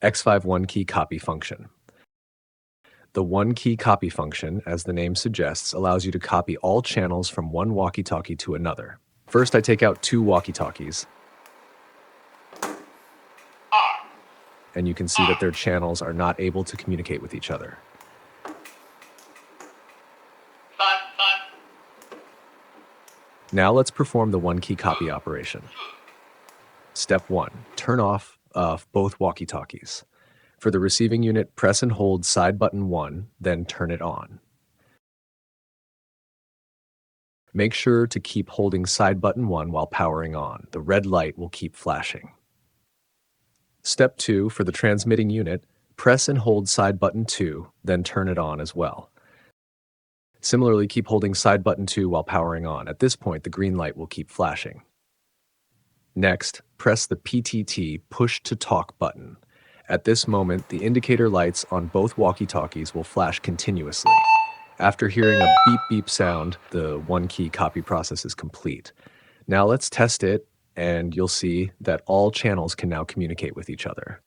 X5 one-key copy function. The one-key copy function, as the name suggests, allows you to copy all channels from one walkie-talkie to another. First, I take out 2 walkie-talkies, and you can see that their channels are not able to communicate with each other. Now let's perform the one-key copy operation. Step 1. Turn off both walkie-talkies. For the receiving unit, press and hold side button 1, then turn it on. Make sure to keep holding side button 1 while powering on. The red light will keep flashing. Step 2. For the transmitting unit, press and hold side button 2, then turn it on as well. Similarly, keep holding side button 2 while powering on. At this point, the green light will keep flashing. Next, press the PTT push to talk button. At this moment, the indicator lights on both walkie-talkies will flash continuously. After hearing a beep beep sound, the one-key copy process is complete. Now let's test it, and you'll see that all channels can now communicate with each other.